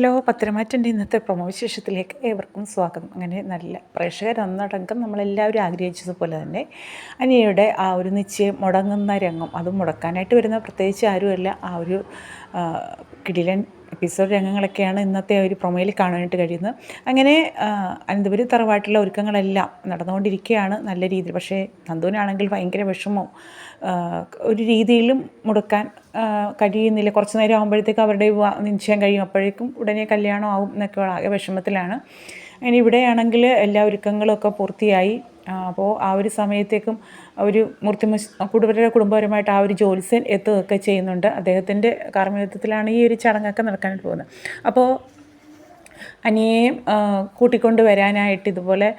Hello, പത്തരമാറ്റിൻ്റെ ഇന്നത്തെ promo വിശേഷത്തിലേക്ക് ഏവർക്കും സ്വാഗതം. അങ്ങനെ നല്ല പ്രേക്ഷകരൊന്നടങ്കം നമ്മളെല്ലാവരും ആഗ്രഹിച്ചതുപോലെ തന്നെ അനിയയുടെ ആ ഒരു നിശ്ചയം മുടങ്ങുന്ന രംഗം, അതും മുടക്കാനായിട്ട് വരുന്ന പ്രത്യേകിച്ച് ആരുമല്ല, ആ ഒരു കിടിലൻ എപ്പിസോഡ് രംഗങ്ങളൊക്കെയാണ് ഇന്നത്തെ ഒരു പ്രൊമോയിൽ കാണാനായിട്ട് കഴിയുന്നത്. അങ്ങനെ അനന്തപുരി തറവാട്ടിലെ ഒരുക്കങ്ങളെല്ലാം നടന്നുകൊണ്ടിരിക്കുകയാണ് നല്ല രീതിയിൽ. പക്ഷേ നന്ദുവിനാണെങ്കിൽ ഭയങ്കര വിഷമവും, ഒരു രീതിയിലും മുടക്കാൻ കഴിയുന്നില്ല. കുറച്ച് നേരം ആകുമ്പോഴത്തേക്കും അവരുടെ നിശ്ചയം കഴിയും, അപ്പോഴേക്കും ഉടനെ കല്യാണം ആവും എന്നൊക്കെ ആകെ വിഷമത്തിലാണ്. അങ്ങനെ ഇവിടെയാണെങ്കിൽ എല്ലാ ഒരുക്കങ്ങളൊക്കെ പൂർത്തിയായി. അപ്പോൾ ആ ഒരു സമയത്തേക്കും ഒരു കുടുംബപരമായിട്ട് ആ ഒരു ജ്യോത്സ്യൻ എത്തുകയൊക്കെ ചെയ്യുന്നുണ്ട്. അദ്ദേഹത്തിൻ്റെ കാർമ്മികത്വത്തിലാണ് ഈ ഒരു ചടങ്ങൊക്കെ നടക്കാനായിട്ട് പോകുന്നത്. അപ്പോൾ അനിയെയും കൂട്ടിക്കൊണ്ട് വരാനായിട്ട് ഇതുപോലെ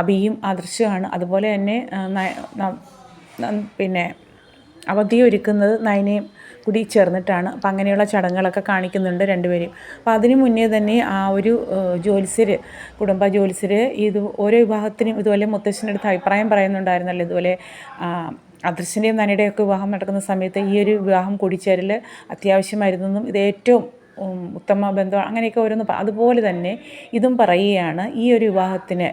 അഭിയും ആദർശമാണ്. അതുപോലെ തന്നെ പിന്നെ അവധിയൊരുക്കുന്നത് നയനയും കൂടി ചേർന്നിട്ടാണ്. അപ്പം അങ്ങനെയുള്ള ചടങ്ങുകളൊക്കെ കാണിക്കുന്നുണ്ട് രണ്ടുപേരും. അപ്പോൾ അതിനു മുന്നേ തന്നെ ആ ഒരു കുടുംബ ജ്യോത്സ്യർ ഇത് ഓരോ വിവാഹത്തിനും ഇതുപോലെ മുത്തശ്ശൻ്റെ അടുത്ത് അഭിപ്രായം പറയുന്നുണ്ടായിരുന്നല്ലോ. ഇതുപോലെ അദൃശ്യൻ്റെയും നനയുടെയും ഒക്കെ വിവാഹം നടക്കുന്ന സമയത്ത് ഈ ഒരു വിവാഹം കൂടിച്ചേരൽ അത്യാവശ്യമായിരുന്നെന്നും ഇത് ഏറ്റവും ഉത്തമ ബന്ധം അങ്ങനെയൊക്കെ ഓരോന്ന് അതുപോലെ തന്നെ ഇതും പറയുകയാണ്. ഈ ഒരു വിവാഹത്തിന്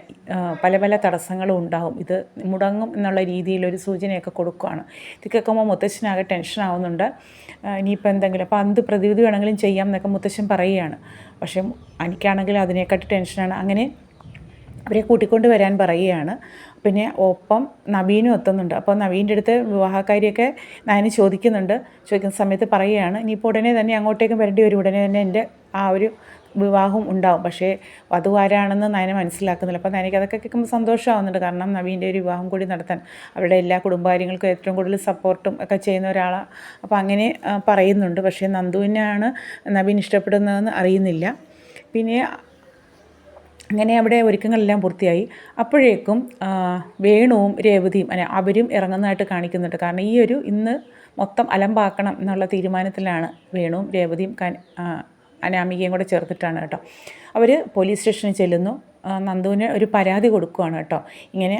പല പല തടസ്സങ്ങളും ഉണ്ടാകും, ഇത് മുടങ്ങും എന്നുള്ള രീതിയിലൊരു സൂചനയൊക്കെ കൊടുക്കുകയാണ്. ഇത് കേൾക്കുമ്പോൾ മുത്തശ്ശനാകെ ടെൻഷനാവുന്നുണ്ട്. ഇനിയിപ്പോൾ എന്തെങ്കിലും അപ്പോൾ എന്ത് പ്രതിവിധി വേണമെങ്കിലും ചെയ്യാം എന്നൊക്കെ മുത്തശ്ശൻ പറയുകയാണ്. പക്ഷേ എനിക്കാണെങ്കിൽ അതിനെക്കാട്ടി ടെൻഷനാണ്. അങ്ങനെ അവരെ കൂട്ടിക്കൊണ്ട് വരാൻ പറയുകയാണ്. പിന്നെ ഒപ്പം നവീനും എത്തുന്നുണ്ട്. അപ്പോൾ നവീൻ്റെ അടുത്ത് വിവാഹക്കാരിയൊക്കെ നയന് ചോദിക്കുന്ന സമയത്ത് പറയുകയാണ്, ഇനിയിപ്പോൾ ഉടനെ തന്നെ അങ്ങോട്ടേക്കും വരേണ്ടി വരും, ഉടനെ തന്നെ എൻ്റെ ആ ഒരു വിവാഹം ഉണ്ടാവും. പക്ഷേ വധുവാരാണെന്ന് നയന മനസ്സിലാക്കുന്നില്ല. അപ്പോൾ നയനയ്ക്ക് അതൊക്കെ കേൾക്കുമ്പോൾ സന്തോഷമാവുന്നുണ്ട്. കാരണം നവീൻ്റെ ഒരു വിവാഹം കൂടി നടത്താൻ അവരുടെ എല്ലാ കുടുംബകാര്യങ്ങൾക്കും ഏറ്റവും കൂടുതൽ സപ്പോർട്ടും ഒക്കെ ചെയ്യുന്ന ഒരാളാണ്. അപ്പോൾ അങ്ങനെ പറയുന്നുണ്ട്. പക്ഷേ നന്ദുവിനെയാണ് നവീൻ ഇഷ്ടപ്പെടുന്നതെന്ന് അറിയുന്നില്ല. പിന്നെ അങ്ങനെ അവിടെ ഒരുക്കങ്ങളെല്ലാം പൂർത്തിയായി. അപ്പോഴേക്കും വേണുവും രേവതിയും അവരും ഇറങ്ങുന്നതായിട്ട് കാണിക്കുന്നുണ്ട്. കാരണം ഈ ഒരു ഇന്ന് മൊത്തം അലമ്പാക്കണം എന്നുള്ള തീരുമാനത്തിലാണ് വേണുവും രേവതിയും അനാമികയും കൂടെ ചേർത്തിട്ടാണ് കേട്ടോ. അവർ പോലീസ് സ്റ്റേഷനിൽ ചെല്ലുന്നു. നന്ദുവിന് ഒരു പരാതി കൊടുക്കുകയാണ് കേട്ടോ. ഇങ്ങനെ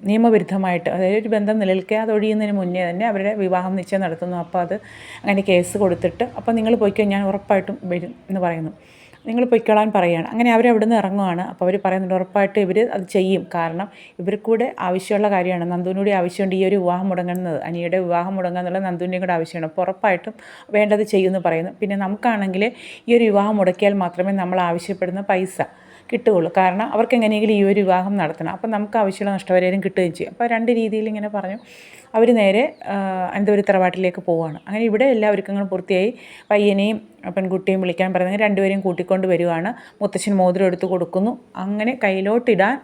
നിയമവിരുദ്ധമായിട്ട്, അതായത് ഒരു ബന്ധം നിലനിൽക്കാതെ ഒഴിയുന്നതിന് മുന്നേ തന്നെ അവരുടെ വിവാഹം നിശ്ചയം നടത്തുന്നു. അപ്പോൾ അത് അങ്ങനെ കേസ് കൊടുത്തിട്ട്, അപ്പോൾ നിങ്ങൾ പോയിക്കോ, ഞാൻ ഉറപ്പായിട്ടും വരും എന്ന് പറയുന്നു. നിങ്ങൾ പൊയ്ക്കൊള്ളാൻ പറയുകയാണ്. അങ്ങനെ അവരവിടെ നിന്ന് ഇറങ്ങുവാണ്. അപ്പോൾ അവർ പറയുന്നുണ്ട് ഉറപ്പായിട്ട് ഇവർ അത് ചെയ്യും. കാരണം ഇവർക്കൂടെ ആവശ്യമുള്ള കാര്യമാണ്, നന്ദുവിനൂടെ ആവശ്യമുണ്ട് ഈ ഒരു വിവാഹം മുടങ്ങുന്നത്, അനിയുടെ വിവാഹം മുടങ്ങുക എന്നുള്ളത് നന്ദുവിൻ്റെയും കൂടെ ആവശ്യമാണ്. അപ്പോൾ ഉറപ്പായിട്ടും വേണ്ടത് ചെയ്യുമെന്ന് പറയുന്നു. പിന്നെ നമുക്കാണെങ്കിൽ ഈ ഒരു വിവാഹം മുടക്കിയാൽ മാത്രമേ നമ്മൾ ആവശ്യപ്പെടുന്ന പൈസ കിട്ടുകയുള്ളൂ. കാരണം അവർക്ക് എങ്ങനെയെങ്കിലും ഈ ഒരു വിവാഹം നടത്തണം. അപ്പം നമുക്ക് ആവശ്യമുള്ള നഷ്ടപരിഹാരം കിട്ടുകയും ചെയ്യും. അപ്പോൾ രണ്ട് രീതിയിൽ ഇങ്ങനെ പറഞ്ഞു അവർ നേരെ അനന്തപുരി തറവാട്ടിലേക്ക് പോവുകയാണ്. അങ്ങനെ ഇവിടെ എല്ലാ ഒരുക്കങ്ങളും പൂർത്തിയായി. പയ്യനെയും പെൺകുട്ടിയും വിളിക്കാൻ പറയുന്നത് രണ്ടുപേരെയും കൂട്ടിക്കൊണ്ട് വരികയാണ്. മുത്തശ്ശൻ മോതിരം എടുത്ത് കൊടുക്കുന്നു. അങ്ങനെ കയ്യിലോട്ടിടാൻ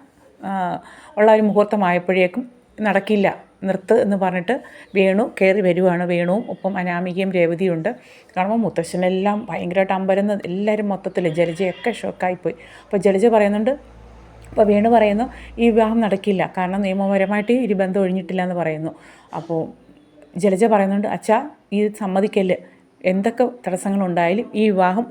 ഉള്ള ഒരു മുഹൂർത്തമായപ്പോഴേക്കും നടക്കില്ല, നിർത്ത് എന്ന് പറഞ്ഞിട്ട് വേണു കയറി വരുവാണ്. വേണുവും ഒപ്പം അനാമികയും രേവതിയും ഉണ്ട്. കാണുമ്പോൾ മുത്തശ്ശനെല്ലാം ഭയങ്കരമായിട്ട് അമ്പരന്ന് എല്ലാവരും മൊത്തത്തിൽ ജലജയൊക്കെ ഷോക്കായിപ്പോയി. അപ്പോൾ ജലജ പറയുന്നുണ്ട്, അപ്പോൾ വേണു പറയുന്നു ഈ വിവാഹം നടക്കില്ല, കാരണം നിയമപരമായിട്ട് ഈ ബന്ധം ഒഴിഞ്ഞിട്ടില്ല എന്ന് പറയുന്നു. അപ്പോൾ ജലജ പറയുന്നുണ്ട്, അച്ഛാ ഈ സമ്മതിക്കല്ല്, എന്തൊക്കെ തടസ്സങ്ങളുണ്ടായാലും ഈ വിവാഹം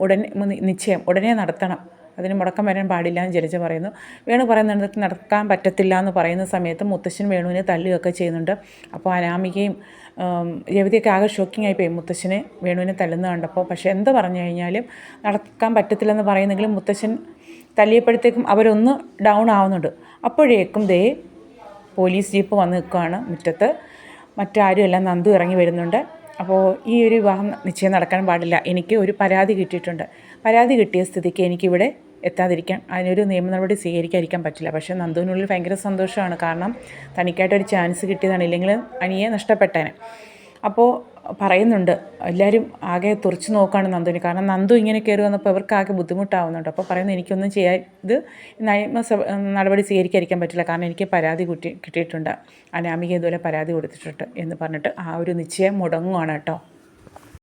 നിശ്ചയം ഉടനെ നടത്തണം, അതിന് മുടക്കം വരാൻ പാടില്ല എന്ന് ജലജ പറയുന്നു. വേണു പറയുന്നത് നടക്കാൻ പറ്റത്തില്ല എന്ന് പറയുന്ന സമയത്ത് മുത്തശ്ശൻ വേണുവിനെ തല്ലുകയൊക്കെ ചെയ്യുന്നുണ്ട്. അപ്പോൾ അനാമികയും രേവതിയൊക്കെ ആകെ ഷോക്കിംഗ് ആയിപ്പോയി മുത്തശ്ശനെ വേണുവിനെ തല്ലുന്ന കണ്ടപ്പോൾ. പക്ഷേ എന്ത് പറഞ്ഞു കഴിഞ്ഞാലും നടക്കാൻ പറ്റത്തില്ലെന്ന് പറയുന്നെങ്കിലും മുത്തശ്ശൻ തല്ലിയപ്പോഴത്തേക്കും അവരൊന്ന് ഡൗൺ ആവുന്നുണ്ട്. അപ്പോഴേക്കും പോലീസ് ജീപ്പ് വന്ന് നിൽക്കുകയാണ് മുറ്റത്ത്. മറ്റാരുമല്ല, നന്ദു ഇറങ്ങി വരുന്നുണ്ട്. അപ്പോൾ ഈ ഒരു വിവാഹം നിശ്ചയം നടക്കാൻ പാടില്ല, എനിക്ക് ഒരു പരാതി കിട്ടിയിട്ടുണ്ട്, പരാതി കിട്ടിയ സ്ഥിതിക്ക് എനിക്കിവിടെ എത്താതിരിക്കാൻ, അതിനൊരു നിയമ നടപടി സ്വീകരിക്കാതിരിക്കാൻ പറ്റില്ല. പക്ഷേ നന്ദുവിനുള്ളിൽ ഭയങ്കര സന്തോഷമാണ്. കാരണം തനിക്കായിട്ടൊരു ചാൻസ് കിട്ടിയതാണ്, ഇല്ലെങ്കിൽ അനിയെ നഷ്ടപ്പെട്ടേനെ. അപ്പോൾ പറയുന്നുണ്ട്, എല്ലാവരും ആകെ തുറച്ചു നോക്കുകയാണ് നന്ദുവിന്. കാരണം നന്ദു ഇങ്ങനെ കയറി വന്നപ്പോൾ ഇവർക്ക് ആകെ ബുദ്ധിമുട്ടാവുന്നുണ്ട്. അപ്പോൾ പറയുന്നത് എനിക്കൊന്നും ഇത് നിയമ നടപടി സ്വീകരിക്കാതിരിക്കാൻ പറ്റില്ല, കാരണം എനിക്ക് പരാതി കിട്ടിയിട്ടുണ്ട്, അനാമിക ഇതുപോലെ പരാതി കൊടുത്തിട്ടുണ്ട് എന്ന് പറഞ്ഞിട്ട് ആ ഒരു നിശ്ചയം മുടങ്ങുകയാണ് കേട്ടോ.